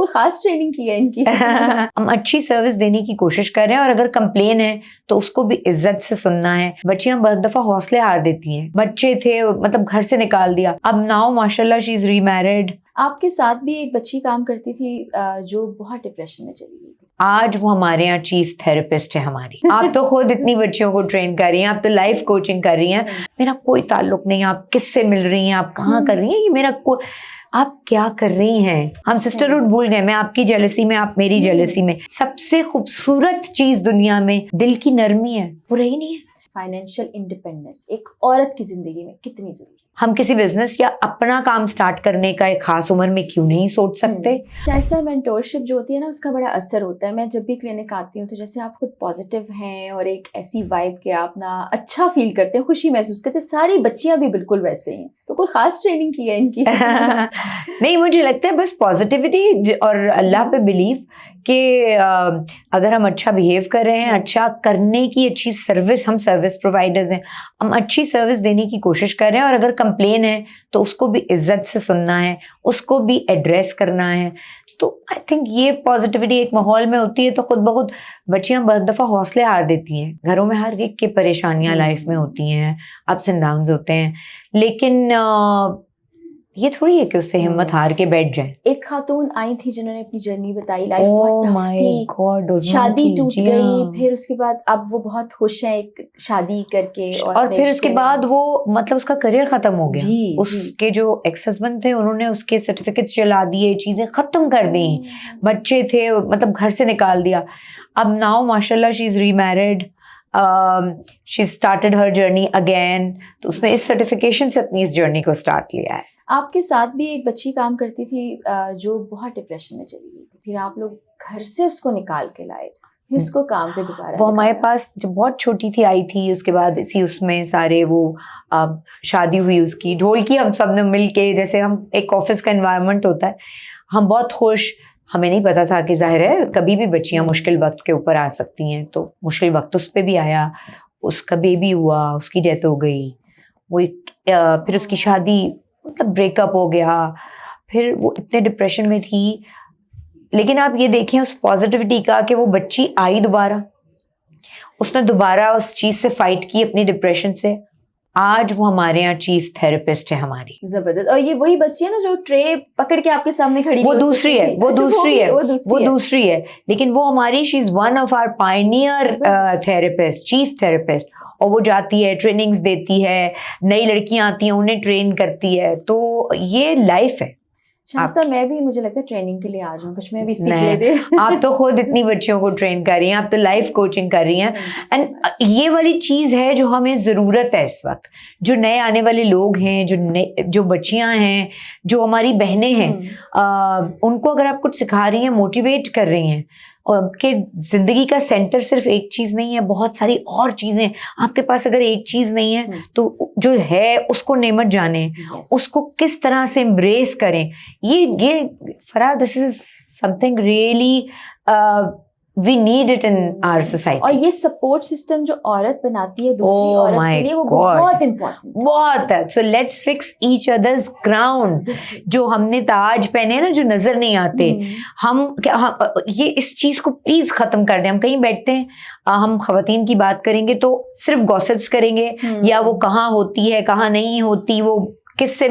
کوئی خاص ٹریننگ کی ہے ان کی؟ ہم اچھی سروس دینے کی کوشش کر رہے ہیں، اور اگر کمپلین ہے تو اس کو بھی عزت سے سننا ہے. بچیاں بہت دفعہ حوصلے ہار دیتی ہیں، بچے تھے مطلب گھر سے نکال دیا، اب ناؤ ماشاء اللہ شی از ری میرڈ. آپ کے ساتھ بھی ایک بچی کام کرتی تھی جو بہت ڈپریشن میں چلی گئی تھی. آج وہ ہمارے یہاں چیف تھراپسٹ ہے ہماری. آپ تو خود اتنی بچیوں کو ٹرین کر رہی ہیں، آپ تو لائف کوچنگ کر رہی ہیں. میرا کوئی تعلق نہیں، آپ کس سے مل رہی ہیں، آپ کہاں کر رہی ہیں، یہ میرا آپ کیا کر رہی ہیں. ہم سسٹرہڈ بھول گئے، میں آپ کی جیلسی میں، آپ میری جیلسی میں. سب سے خوبصورت چیز دنیا میں دل کی نرمی ہے، وہ رہی نہیں ہے. فائنینشیل انڈیپینڈنس ایک عورت کی زندگی میں کتنی ضروری ہے؟ ہم کسی بزنس یا اپنا کام سٹارٹ کرنے کا ایک خاص عمر میں کیوں نہیں سوچ سکتے؟ شائستہ مینٹورشپ جو ہوتی ہے نا، اس کا بڑا اثر ہوتا ہے. میں جب بھی کلینک آتی ہوں تو جیسے آپ خود پازیٹیو ہیں اور ایک ایسی وائب کہ آپ نا اچھا فیل کرتے ہیں، خوشی محسوس کرتے ہیں. ساری بچیاں بھی بالکل ویسے ہیں. تو کوئی خاص ٹریننگ کی ہے ان کی؟ نہیں، مجھے لگتا ہے بس پازیٹیوٹی اور اللہ پہ بلیو کہ اگر ہم اچھا بیہیو کر رہے ہیں، اچھا کرنے کی اچھی سروس، ہم سروس پرووائڈرز ہیں، ہم اچھی سروس دینے کی کوشش کر رہے ہیں، اور اگر کمپلین ہے تو اس کو بھی عزت سے سننا ہے، اس کو بھی ایڈریس کرنا ہے. تو آئی تھنک یہ پازیٹیوٹی ایک ماحول میں ہوتی ہے تو خود بخود بچیاں بہت دفعہ حوصلے ہار دیتی ہیں. گھروں میں ہر ایک کی پریشانیاں لائف میں ہوتی ہیں، اپس اینڈ ڈاؤنز ہوتے ہیں، لیکن یہ تھوڑی ہے کہ اس سے ہمت ہار کے بیٹھ جائیں. ایک خاتون آئی تھی جنہوں نے اپنی جرنی بتائی، لائف بہت ٹف تھی، شادی ٹوٹ گئی، پھر اس کے بعد اب وہ بہت خوش ہیں ایک شادی کر کے، اور پھر اس کے بعد وہ مطلب اس کا کریئر ختم ہو گیا. اس کے جو ایکس ہسبینڈ تھے انہوں نے اس کے سرٹیفکیٹس جلا دیے، چیزیں ختم کر دی، بچے تھے مطلب گھر سے نکال دیا. اب ناؤ ماشاء اللہ she is remarried, she started her journey again. تو اس نے اس سرٹیفکیشن سے اپنی اس جرنی کو اسٹارٹ لیا ہے. آپ کے ساتھ بھی ایک بچی کام کرتی تھی جو بہت ڈپریشن میں چلی گئی تھی، پھر آپ لوگ گھر سے اس کو نکال کے لائے، پھر اس کو کام پہ دوبارہ وہ ہمارے پاس جب بہت چھوٹی تھی آئی تھی. اس کے بعد اسی اس میں سارے وہ شادی ہوئی اس کی، ڈھولکی ہم سب نے مل کے، جیسے ہم ایک آفس کا انوائرمنٹ ہوتا ہے، ہم بہت خوش. ہمیں نہیں پتا تھا کہ ظاہر ہے کبھی بھی بچیاں مشکل وقت کے اوپر آ سکتی ہیں، تو مشکل وقت اس پہ بھی آیا. اس کا بیبی ہوا، اس کی ڈیتھ ہو گئی، وہ پھر اس کی شادی مطلب بریک اپ ہو گیا، پھر وہ اتنے ڈپریشن میں تھی. لیکن آپ یہ دیکھیں اس پازیٹیوٹی کا کہ وہ بچی آئی دوبارہ، اس نے دوبارہ اس چیز سے فائٹ کی اپنی ڈپریشن سے. آج وہ ہمارے یہاں چیف تھراپسٹ ہے ہماری. زبردست. اور یہ وہی بچی ہے نا جو ٹرے پکڑ کے آپ کے سامنے کھڑی؟ وہ دوسری ہے، وہ دوسری ہے، لیکن وہ ہماری she is one of our pioneer therapist, chief therapist. اور وہ جاتی ہے، ٹریننگز دیتی ہے، نئی لڑکیاں آتی ہیں انہیں ٹرین کرتی ہے. تو یہ لائف ہے. شائستہ میں بھی مجھے لگتا ہے ٹریننگ کے لیے آ جاؤں، کچھ میں بھی سیکھ لیتے. آپ تو خود اتنی بچیوں کو ٹرین کر رہی ہیں، آپ تو لائف کوچنگ کر رہی ہیں. اینڈ یہ والی چیز ہے جو ہمیں ضرورت ہے اس وقت. جو نئے آنے والے لوگ ہیں، جو بچیاں ہیں، جو ہماری بہنیں ہیں، ان کو اگر آپ کچھ سکھا رہی ہیں، موٹیویٹ کر رہی ہیں کہ زندگی کا سینٹر صرف ایک چیز نہیں ہے، بہت ساری اور چیزیں. آپ کے پاس اگر ایک چیز نہیں ہے تو جو ہے اس کو نعمت جانیں، اس کو کس طرح سے امبریس کریں. یہ for this is something really we need it in our society. اور یہ سپورٹ سسٹم جو عورت بناتی ہے دوسری عورت کے لیے، وہ بہت امپورٹنٹ، بہت ہے. So let's fix each other's crown. جو ہم نے تاج پہنے نا جو نظر نہیں آتے، ہم یہ اس چیز کو پلیز ختم کر دیں. ہم کہیں بیٹھتے ہیں، ہم خواتین کی بات کریں گے تو صرف گوسپس کریں گے، یا وہ کہاں ہوتی ہے کہاں نہیں ہوتی، وہ کس سے.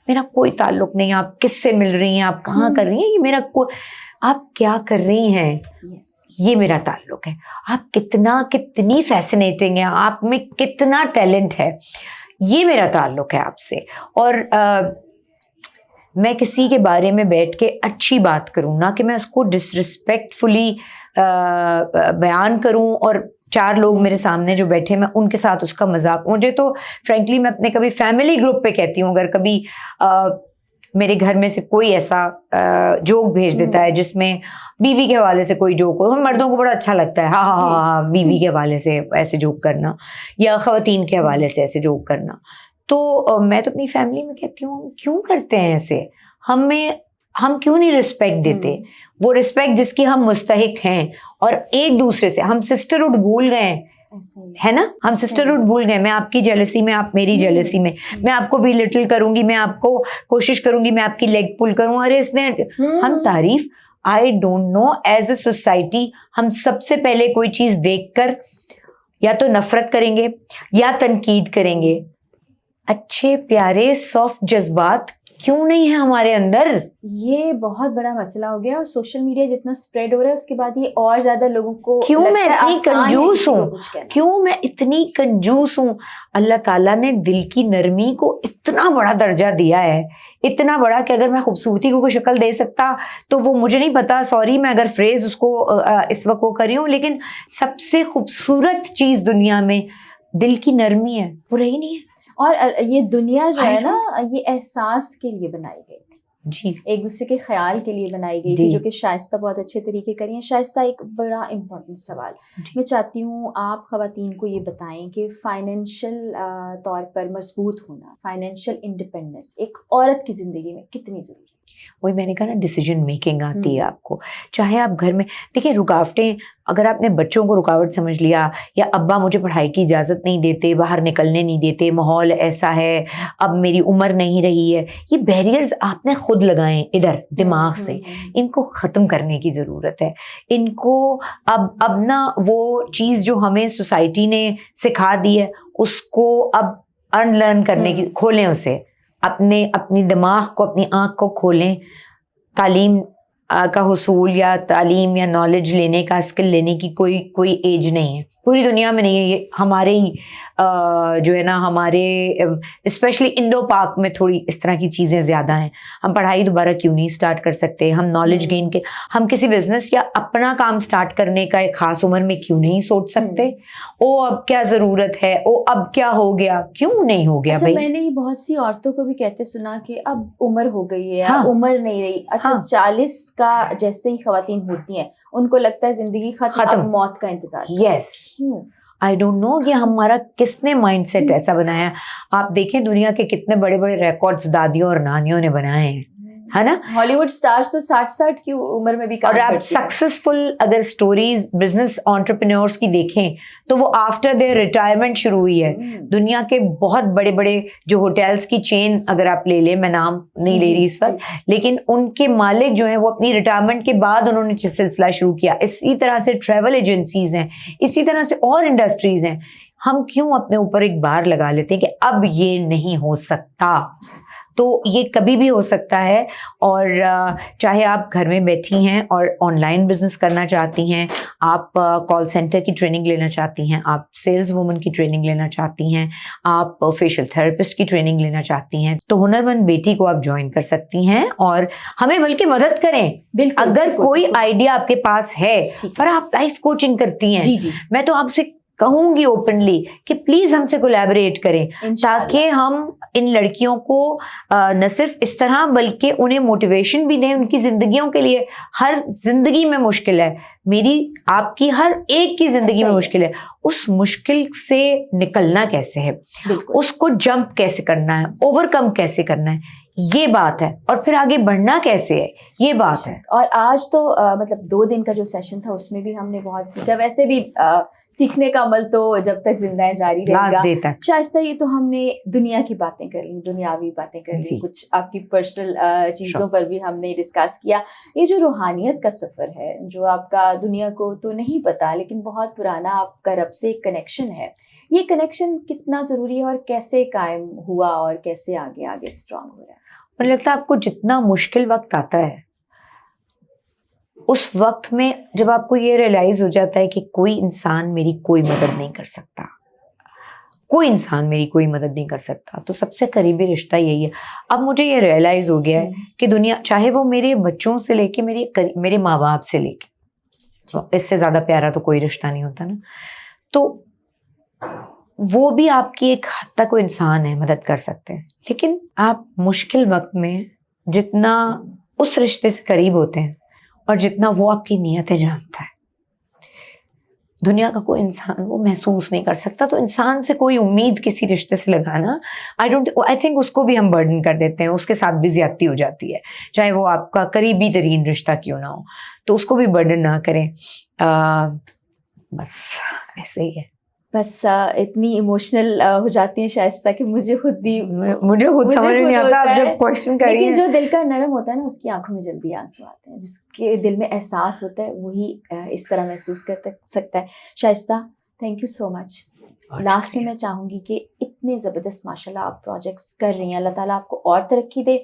میرا کوئی تعلق نہیں، آپ کس سے مل رہی ہیں، آپ کہاں کر رہی ہیں، یہ میرا آپ کیا کر رہی ہیں، یہ میرا تعلق ہے. آپ کتنی فیسنیٹنگ ہے، آپ میں کتنا ٹیلنٹ ہے، یہ میرا تعلق ہے آپ سے. اور میں کسی کے بارے میں بیٹھ کے اچھی بات کروں، نہ کہ میں اس کو ڈسرسپیکٹفلی بیان کروں اور 4 لوگ میرے سامنے جو بیٹھے میں ان کے ساتھ اس کا مذاق. مجھے تو فرینکلی میں اپنے کبھی فیملی گروپ پہ کہتی ہوں، اگر کبھی میرے گھر میں سے کوئی ایسا جوک بھیج دیتا ہے جس میں بیوی کے حوالے سے کوئی جوک ہو، مردوں کو بڑا اچھا لگتا ہے ہاں بیوی کے حوالے سے ایسے جوک کرنا، یا خواتین کے حوالے سے ایسے جوک کرنا. تو میں تو اپنی فیملی میں کہتی ہوں کیوں کرتے ہیں ایسے، ہم کیوں نہیں رسپیکٹ دیتے وہ رسپیکٹ جس کی ہم مستحق ہیں. اور ایک دوسرے سے ہم سسٹرہڈ بھول گئے ہے نا، ہم سسٹرہڈ بھول گئے. میں آپ کی جیلسی میں، آپ میری جیلسی میں آپ کو بھی لٹل کروں گی، میں آپ کو کوشش کروں گی میں آپ کی لیگ پل کروں. ارے اس نے ہم تعریف I don't know, as a society ہم سب سے پہلے کوئی چیز دیکھ کر یا تو نفرت کریں گے یا تنقید کریں گے. اچھے پیارے سافٹ جذبات کیوں نہیں ہیں ہمارے اندر؟ یہ بہت بڑا مسئلہ ہو گیا, اور سوشل میڈیا جتنا اسپریڈ ہو رہا ہے اس کے بعد یہ اور زیادہ لوگوں کو کیوں میں لگتا ہے اتنی آسان ہے کنجوس کسی کو ہوں, کچھ کہنا. کیوں میں اتنی کنجوس ہوں. اللہ تعالیٰ نے دل کی نرمی کو اتنا بڑا درجہ دیا ہے, اتنا بڑا کہ اگر میں خوبصورتی کو کوئی شکل دے سکتا تو وہ مجھے نہیں پتا, سوری میں اگر فریز اس کو اس وقت وہ کری ہوں, لیکن سب سے خوبصورت چیز دنیا میں دل کی نرمی ہے, وہ رہی نہیں ہے. اور یہ دنیا جو ہے نا یہ احساس کے لیے بنائی گئی تھی, جی ایک دوسرے کے خیال کے لیے بنائی گئی تھی, جو کہ شائستہ بہت اچھے طریقے کری ہیں. شائستہ, ایک بڑا امپورٹنٹ سوال میں چاہتی ہوں آپ خواتین کو یہ بتائیں کہ فائنینشیل طور پر مضبوط ہونا, فائنینشیل انڈیپینڈنس ایک عورت کی زندگی میں کتنی ضروری ہے؟ وہی میں نے کہا نا, ڈیسیجن میکنگ آتی ہے آپ کو. چاہے آپ گھر میں دیکھیں, رکاوٹیں اگر آپ نے بچوں کو رکاوٹ سمجھ لیا, یا ابا مجھے پڑھائی کی اجازت نہیں دیتے, باہر نکلنے نہیں دیتے, ماحول ایسا ہے, اب میری عمر نہیں رہی ہے, یہ بیریئرز آپ نے خود لگائیں ادھر دماغ سے. ان کو ختم کرنے کی ضرورت ہے. ان کو اب نا وہ چیز جو ہمیں سوسائٹی نے سکھا دی ہے اس کو اب ان لرن کرنے کی, کھولیں اسے, اپنی دماغ کو, اپنی آنکھ کو کھولیں. تعلیم کا حصول یا تعلیم یا نالج لینے کا, اسکل لینے کی کوئی ایج نہیں ہے, پوری دنیا میں نہیں ہے. یہ ہمارے ہی جو ہے نا, ہمارے اسپیشلی انڈو پاک میں تھوڑی اس طرح کی چیزیں زیادہ ہیں. ہم پڑھائی دوبارہ کیوں نہیں اسٹارٹ کر سکتے, ہم نالج گین کے, ہم کسی بزنس یا اپنا کام اسٹارٹ کرنے کا ایک خاص عمر میں کیوں نہیں سوچ سکتے؟ او اب کیا ضرورت ہے, او اب کیا ہو گیا, کیوں نہیں ہو گیا بھائی؟ میں نے یہ بہت سی عورتوں کو بھی کہتے سنا کہ اب عمر ہو گئی ہے, عمر نہیں رہی. اچھا 40 کا جیسے ہی خواتین ہوتی ہیں ان کو لگتا ہے زندگی ختم, موت کا انتظار. یس, آئی ڈونٹ نو کہ ہمارا کس نے مائنڈ سیٹ ایسا بنایا. آپ دیکھیں دنیا کے کتنے بڑے بڑے ریکارڈز دادیوں اور نانیوں نے بنائے ہیں, ہے نا. ہالی ووڈ سٹارز تو 60 کی عمر میں بھی کام کرتے ہیں. اور آپ سکسیسفل اگر سٹوریز بزنس انٹرپرینورز کی دیکھیں تو وہ آفٹر دیئر ریٹائرمنٹ شروع ہوئی ہے. دنیا کے بہت بڑے بڑے جو ہوٹلس کی چین اگر آپ لے لیں, میں نام نہیں لے رہی اس وقت, لیکن ان کے مالک جو ہیں وہ اپنی ریٹائرمنٹ کے بعد انہوں نے سلسلہ شروع کیا. اسی طرح سے ٹریول ایجنسیز ہیں, اسی طرح سے اور انڈسٹریز ہیں. ہم کیوں اپنے اوپر ایک بار لگا لیتے ہیں کہ اب یہ نہیں ہو سکتا؟ تو یہ کبھی بھی ہو سکتا ہے. اور چاہے آپ گھر میں بیٹھی ہیں اور آن لائن بزنس کرنا چاہتی ہیں, آپ کال سینٹر کی ٹریننگ لینا چاہتی ہیں, آپ سیلز وومن کی ٹریننگ لینا چاہتی ہیں, آپ فیشیل تھراپسٹ کی ٹریننگ لینا چاہتی ہیں, تو ہنر مند بیٹی کو آپ جوائن کر سکتی ہیں اور ہمیں بلکہ مدد کریں. اگر کوئی آئیڈیا آپ کے پاس ہے, پر آپ لائف کوچنگ کرتی ہیں, میں تو آپ سے کہوں گی اوپنلی کہ پلیز ہم سے کولیبریٹ کریں, تاکہ ہم ان لڑکیوں کو نہ صرف اس طرح بلکہ انہیں موٹیویشن بھی دیں ان کی زندگیوں کے لیے. ہر زندگی میں مشکل ہے, میری آپ کی ہر ایک کی زندگی میں مشکل ہے. اس مشکل سے نکلنا کیسے ہے, اس کو جمپ کیسے کرنا ہے, اوور کم کیسے کرنا ہے, یہ بات ہے. اور پھر آگے بڑھنا کیسے ہے, یہ بات ہے. اور آج تو مطلب 2 دن کا جو سیشن تھا اس میں بھی ہم نے بہت سیکھا. ویسے بھی سیکھنے کا عمل تو جب تک زندہ ہے جاری رہے گا. شائستہ, یہ تو ہم نے دنیا کی باتیں کر لی, دنیاوی باتیں کر لی, کچھ آپ کی پرسنل چیزوں پر بھی ہم نے ڈسکس کیا. یہ جو روحانیت کا سفر ہے, جو آپ کا دنیا کو تو نہیں پتا لیکن بہت پرانا آپ کا رب سے ایک کنیکشن ہے, یہ کنیکشن کتنا ضروری ہے اور کیسے قائم ہوا اور کیسے آگے اسٹرانگ ہو رہا ہے؟ مجھے لگتا ہے آپ کو جتنا مشکل وقت آتا ہے اس وقت میں جب آپ کو یہ ریئلائز ہو جاتا ہے کہ کوئی انسان میری کوئی مدد نہیں کر سکتا, کوئی انسان میری کوئی مدد نہیں کر سکتا, تو سب سے قریبی رشتہ یہی ہے. اب مجھے یہ ریئلائز ہو گیا ہے کہ دنیا, چاہے وہ میرے بچوں سے لے کے میرے ماں باپ سے لے کے, اس سے زیادہ پیارا تو کوئی رشتہ نہیں ہوتا نا, تو وہ بھی آپ کی ایک حد تک وہ انسان ہے, مدد کر سکتے ہیں. لیکن آپ مشکل وقت میں جتنا اس رشتے سے قریب ہوتے ہیں اور جتنا وہ آپ کی نیتیں جانتا ہے, دنیا کا کوئی انسان وہ محسوس نہیں کر سکتا. تو انسان سے کوئی امید کسی رشتے سے لگانا, آئی تھنک اس کو بھی ہم برڈن کر دیتے ہیں, اس کے ساتھ بھی زیادتی ہو جاتی ہے, چاہے وہ آپ کا قریبی ترین رشتہ کیوں نہ ہو, تو اس کو بھی برڈن نہ کریں. بس ایسے ہی ہے. بس اتنی ایموشنل ہو جاتی ہیں شائستہ کہ مجھے خود مجھے خود سمجھ نہیں آتا آپ جب کوشچن کر رہی ہیں. لیکن جو دل کا نرم ہوتا ہے نا اس کی آنکھوں میں جلدی آنسو آتے ہیں, جس کے دل میں احساس ہوتا ہے وہی اس طرح محسوس کر سکتا ہے. Shaista thank you so much. Last میں چاہوں گی کہ اتنے زبردست ماشاء اللہ آپ پروجیکٹس کر رہی ہیں, اللہ تعالیٰ آپ کو اور ترقی دے.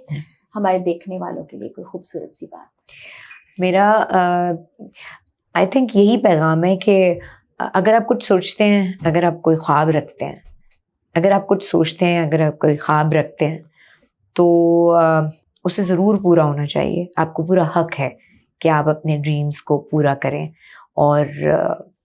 ہمارے دیکھنے والوں کے لیے کوئی خوبصورت سی بات. میرا آئی تھنک یہی پیغام ہے کہ اگر آپ کچھ سوچتے ہیں, اگر آپ کوئی خواب رکھتے ہیں, اگر آپ کچھ سوچتے ہیں, اگر آپ کوئی خواب رکھتے ہیں تو اسے ضرور پورا ہونا چاہیے. آپ کو پورا حق ہے کہ آپ اپنے ڈریمز کو پورا کریں, اور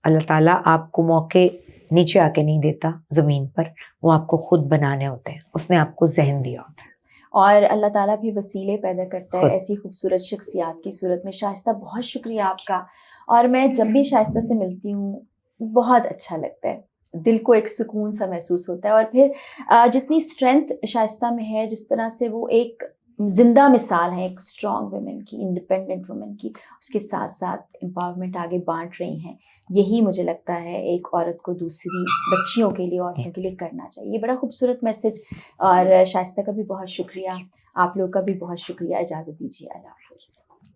اللہ تعالیٰ آپ کو موقع نیچے آ کے نہیں دیتا زمین پر, وہ آپ کو خود بنانے ہوتے ہیں. اس نے آپ کو ذہن دیا ہوتا ہے, اور اللہ تعالیٰ بھی وسیلے پیدا کرتا ہے ایسی خوبصورت شخصیات کی صورت میں. شائستہ بہت شکریہ آپ کا, اور میں جب بھی شائستہ سے ملتی ہوں بہت اچھا لگتا ہے, دل کو ایک سکون سا محسوس ہوتا ہے. اور پھر جتنی اسٹرینتھ شائستہ میں ہے, جس طرح سے وہ ایک زندہ مثال ہے ایک اسٹرانگ ویمن کی, انڈیپینڈنٹ ویمن کی, اس کے ساتھ ساتھ امپاورمنٹ آگے بانٹ رہی ہیں. یہی مجھے لگتا ہے ایک عورت کو دوسری بچیوں کے لیے, عورتوں کے لیے کرنا چاہیے. یہ بڑا خوبصورت میسج. اور شائستہ کا بھی بہت شکریہ, آپ لوگ کا بھی بہت شکریہ. اجازت دیجیے, اللہ حافظ.